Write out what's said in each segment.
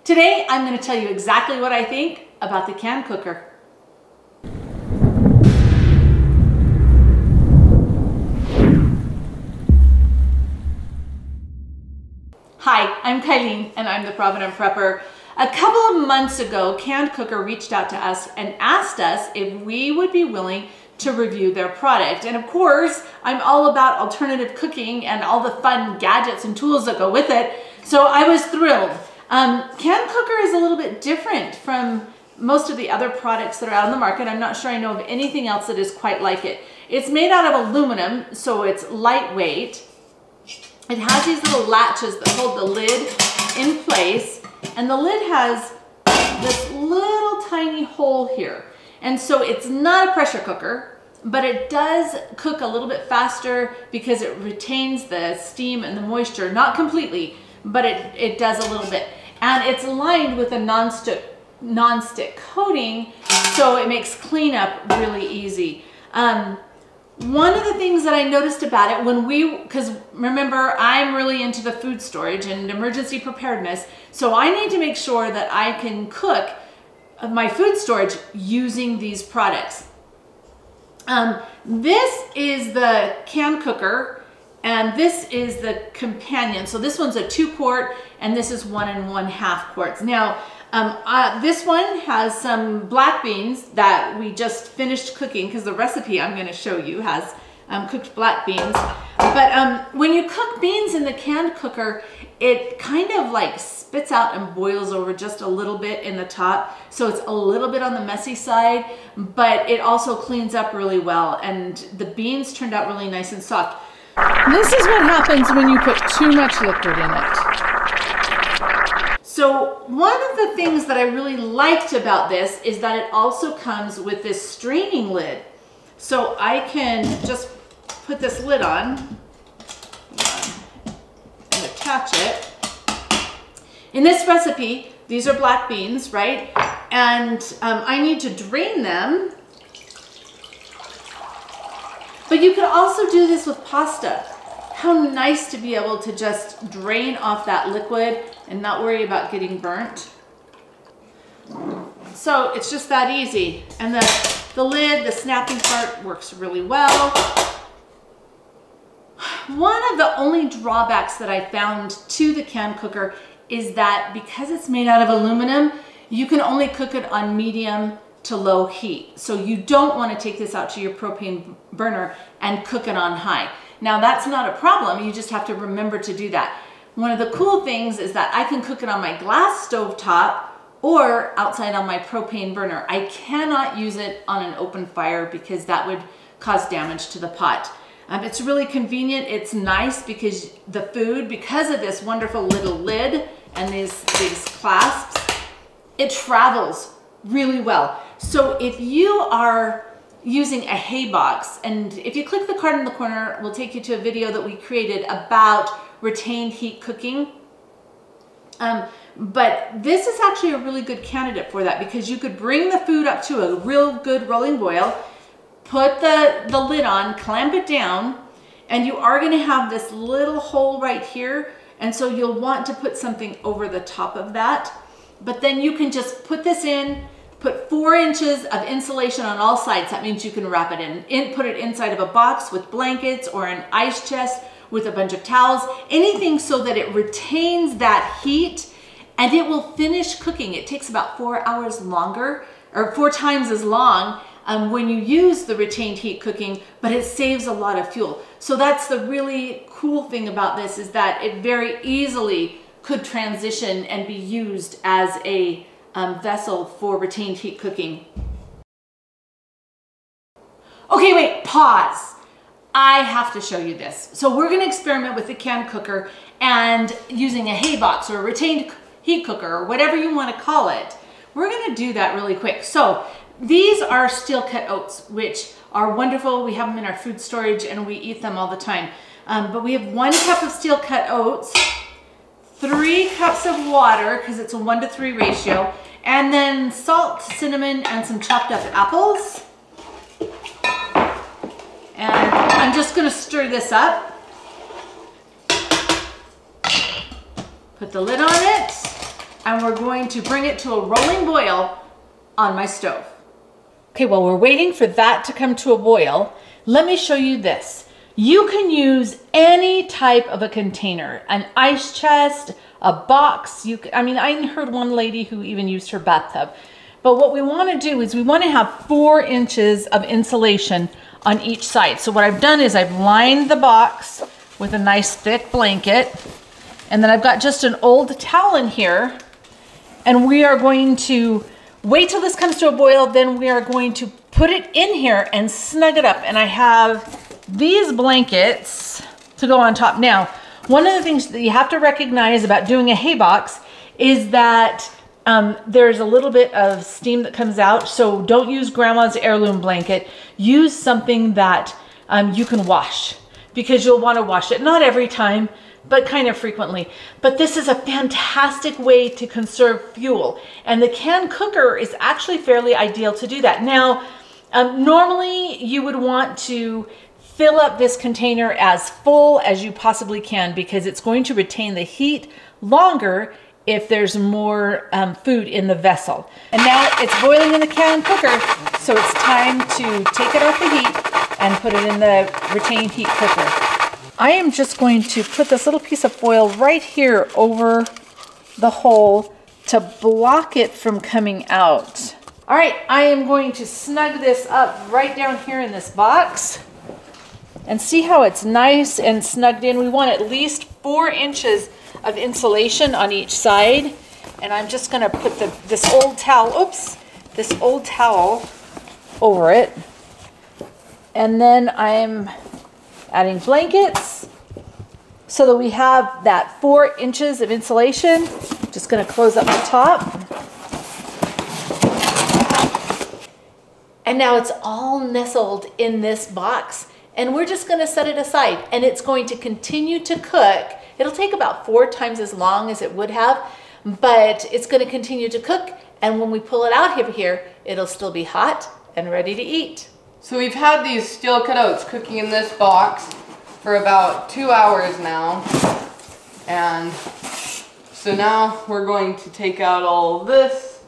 Today, I'm going to tell you exactly what I think about the CanCooker. Hi, I'm Kylene and I'm the Provident Prepper. A couple of months ago, CanCooker reached out to us and asked us if we would be willing to review their product. And of course, I'm all about alternative cooking and all the fun gadgets and tools that go with it. So I was thrilled. CanCooker is a little bit different from most of the other products that are out on the market. I'm not sure I know of anything else that is quite like it. It's made out of aluminum, so it's lightweight. It has these little latches that hold the lid in place, and the lid has this little tiny hole here. And so it's not a pressure cooker, but it does cook a little bit faster because it retains the steam and the moisture, not completely, but it does a little bit. And it's lined with a non-stick coating, so it makes cleanup really easy. One of the things that I noticed about it because remember, I'm really into the food storage and emergency preparedness, so I need to make sure that I can cook my food storage using these products. This is the CanCooker, and this is the companion. So this one's a 2-quart, and this is 1 1/2 quarts. Now, this one has some black beans that we just finished cooking, because the recipe I'm going to show you has cooked black beans. But when you cook beans in the CanCooker, it kind of like spits out and boils over just a little bit in the top. So it's a little bit on the messy side, but it also cleans up really well. And the beans turned out really nice and soft. This is what happens when you put too much liquid in it. So one of the things that I really liked about this is that it also comes with this straining lid. So I can just put this lid on and attach it. In this recipe, these are black beans, right? And I need to drain them. But you could also do this with pasta. How nice to be able to just drain off that liquid and not worry about getting burnt. So it's just that easy. And the lid, the snapping part works really well. One of the only drawbacks that I found to the CanCooker is that because it's made out of aluminum, you can only cook it on medium to low heat. So you don't want to take this out to your propane burner and cook it on high. Now that's not a problem, you just have to remember to do that. One of the cool things is that I can cook it on my glass stove top or outside on my propane burner. I cannot use it on an open fire because that would cause damage to the pot. It's really convenient, it's nice because the food, because of this wonderful little lid and these clasps, it travels really well. So if you are using a hay box, and if you click the card in the corner, we'll take you to a video that we created about retained heat cooking. But this is actually a really good candidate for that because you could bring the food up to a real good rolling boil, put the lid on, clamp it down, and you are going to have this little hole right here. And so you'll want to put something over the top of that. But then you can just put this in, put 4 inches of insulation on all sides. That means you can wrap it in, put it inside of a box with blankets or an ice chest with a bunch of towels, anything so that it retains that heat and it will finish cooking. It takes about 4 hours longer, or 4 times as long when you use the retained heat cooking, but it saves a lot of fuel. So that's the really cool thing about this, is that it very easily could transition and be used as a vessel for retained heat cooking. Okay, wait, pause. I have to show you this. So we're going to experiment with the CanCooker and using a hay box or a retained heat cooker or whatever you want to call it. We're going to do that really quick. So these are steel cut oats, which are wonderful. We have them in our food storage and we eat them all the time. But we have 1 cup of steel cut oats, 3 cups of water, because it's a 1 to 3 ratio, and then salt, cinnamon, and some chopped up apples. And I'm just going to stir this up. Put the lid on it. and we're going to bring it to a rolling boil on my stove. Okay, while we're waiting for that to come to a boil, let me show you this. You can use any type of a container, an ice chest, a box. I heard one lady who even used her bathtub. But what we want to do is we want to have 4 inches of insulation on each side. So what I've done is I've lined the box with a nice thick blanket, and then I've got just an old towel in here, and we are going to wait till this comes to a boil. Then we are going to put it in here and snug it up. And I have these blankets to go on top. Now, one of the things that you have to recognize about doing a hay box is that there's a little bit of steam that comes out. So don't use grandma's heirloom blanket. Use something that you can wash, because you'll want to wash it, not every time, but kind of frequently. But this is a fantastic way to conserve fuel. And the CanCooker is actually fairly ideal to do that. Now, normally you would want to fill up this container as full as you possibly can, because it's going to retain the heat longer if there's more food in the vessel. And now it's boiling in the CanCooker, so it's time to take it off the heat and put it in the retained heat cooker. I am just going to put this little piece of foil right here over the hole to block it from coming out. All right, I am going to snug this up right down here in this box. And see how it's nice and snugged in. We want at least 4 inches of insulation on each side. And I'm just gonna put this old towel over it. And then I'm adding blankets so that we have that 4 inches of insulation. Just gonna close up the top. And now it's all nestled in this box. And we're just gonna set it aside, and it's going to continue to cook. It'll take about 4 times as long as it would have, but it's gonna continue to cook. And when we pull it out of here, it'll still be hot and ready to eat. So we've had these steel cut oats cooking in this box for about 2 hours now. And so now we're going to take out all of this.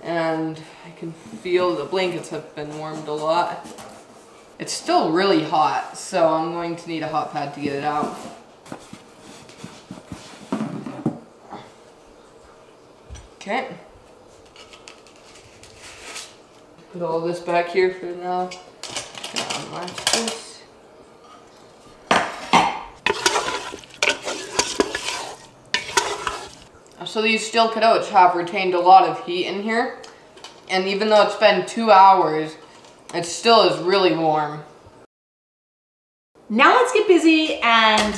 And I can feel the blankets have been warmed a lot. It's still really hot, so I'm going to need a hot pad to get it out. Okay. Put all this back here for now. Unlatch this. So these steel cut oats have retained a lot of heat in here, and even though it's been 2 hours, it still is really warm. Now let's get busy and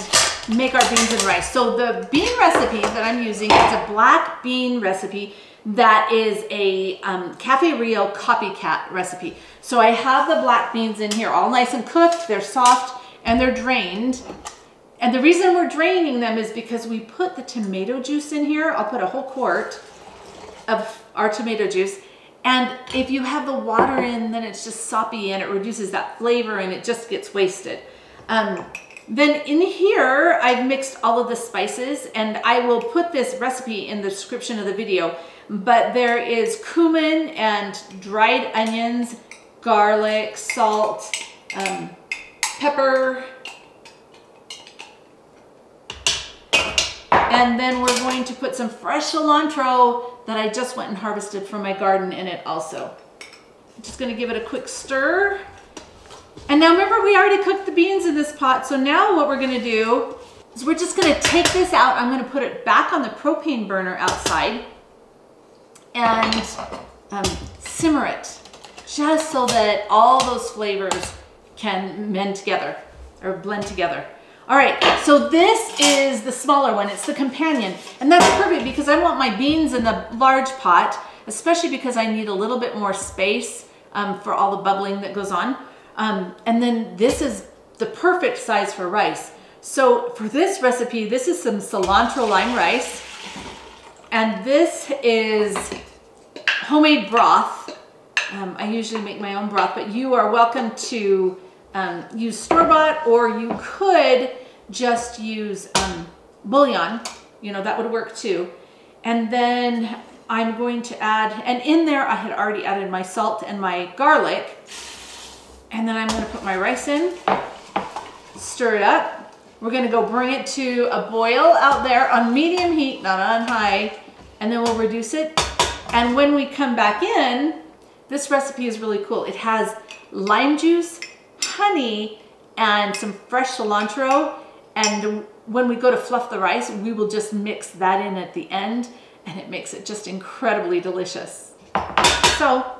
make our beans and rice. So the bean recipe that I'm using is a black bean recipe that is a Cafe Rio copycat recipe. So I have the black beans in here all nice and cooked, they're soft, and they're drained. And the reason we're draining them is because we put the tomato juice in here. I'll put a whole quart of our tomato juice. And if you have the water in, then it's just soppy and it reduces that flavor and it just gets wasted. Then in here, I've mixed all of the spices, and I will put this recipe in the description of the video, but there is cumin and dried onions, garlic, salt, pepper, and then we're going to put some fresh cilantro that I just went and harvested from my garden in it also. I'm just gonna give it a quick stir. And now remember, we already cooked the beans in this pot, so now what we're gonna do is we're just gonna take this out. I'm gonna put it back on the propane burner outside and simmer it, just so that all those flavors can blend together. All right, so this is the smaller one. It's the companion, and that's perfect because I want my beans in the large pot, especially because I need a little bit more space for all the bubbling that goes on. And then this is the perfect size for rice. So for this recipe, this is some cilantro lime rice, and this is homemade broth. I usually make my own broth, but you are welcome to use store-bought, or you could just use bouillon. you know, that would work too. And then I'm going to add, and in there I had already added my salt and my garlic. And then I'm gonna put my rice in, stir it up. We're gonna go bring it to a boil out there on medium heat, not on high, and then we'll reduce it. And when we come back in, this recipe is really cool. It has lime juice, honey, and some fresh cilantro. And when we go to fluff the rice, we will just mix that in at the end, and it makes it just incredibly delicious. So,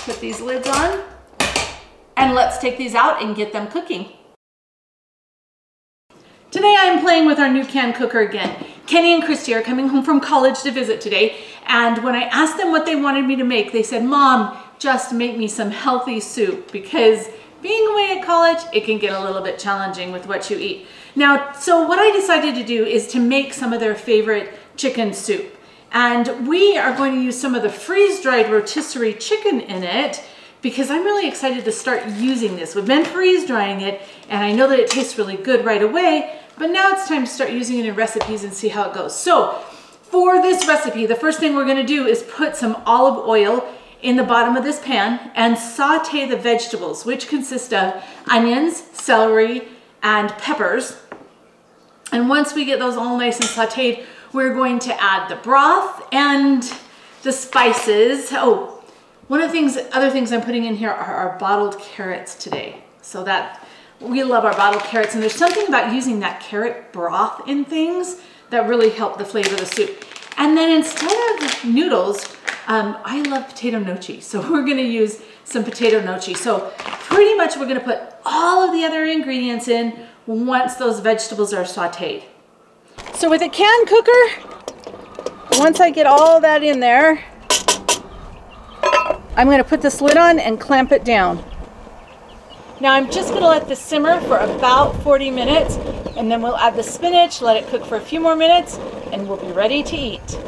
put these lids on, and let's take these out and get them cooking. Today I am playing with our new CanCooker again. Kenny and Christy are coming home from college to visit today, and when I asked them what they wanted me to make, they said, Mom, just make me some healthy soup, because being away at college, it can get a little bit challenging with what you eat. Now, so what I decided to do is to make some of their favorite chicken soup. And we are going to use some of the freeze-dried rotisserie chicken in it, because I'm really excited to start using this. We've been freeze-drying it, and I know that it tastes really good right away, but now it's time to start using it in recipes and see how it goes. So for this recipe, the first thing we're gonna do is put some olive oil in the bottom of this pan and saute the vegetables, which consist of onions, celery, and peppers. And once we get those all nice and sauteed, we're going to add the broth and the spices. Oh, one of the other things I'm putting in here are our bottled carrots today. So that, we love our bottled carrots, and there's something about using that carrot broth in things that really help the flavor of the soup. And then instead of noodles, I love potato gnocchi, so we're gonna use some potato gnocchi. So pretty much we're gonna put all of the other ingredients in once those vegetables are sauteed. So with a CanCooker, once I get all that in there, I'm gonna put this lid on and clamp it down. Now I'm just gonna let this simmer for about 40 minutes, and then we'll add the spinach, let it cook for a few more minutes, and we'll be ready to eat.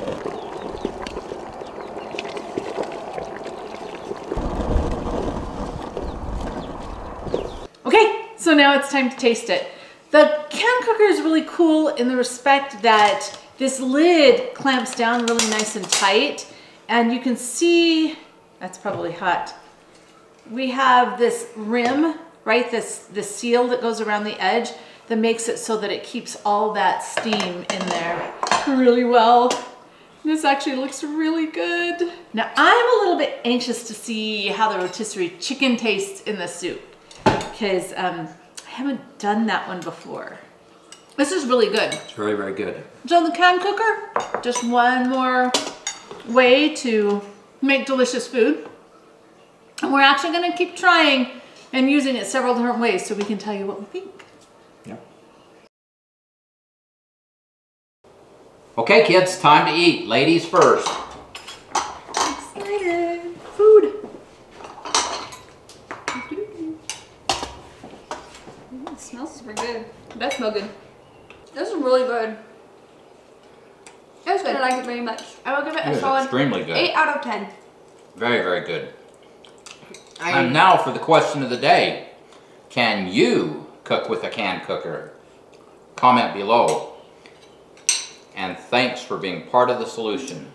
Okay, so now it's time to taste it. The CanCooker is really cool in the respect that this lid clamps down really nice and tight, and you can see, that's probably hot. We have this rim, right? This seal that goes around the edge that makes it so that it keeps all that steam in there really well. This actually looks really good. Now I'm a little bit anxious to see how the rotisserie chicken tastes in the soup, because I haven't done that one before. This is really good. It's very, very good. So the CanCooker, just one more way to make delicious food. And we're actually gonna keep trying and using it several different ways so we can tell you what we think. Yep. Okay, kids, time to eat. Ladies first. Excited. Food. It smells super good. It does smell good. This is really good. It's good. I like it very much. I will give it a solid extremely good. 8 out of 10. Very, very good. And now for the question of the day. Can you cook with a CanCooker? Comment below. And thanks for being part of the solution.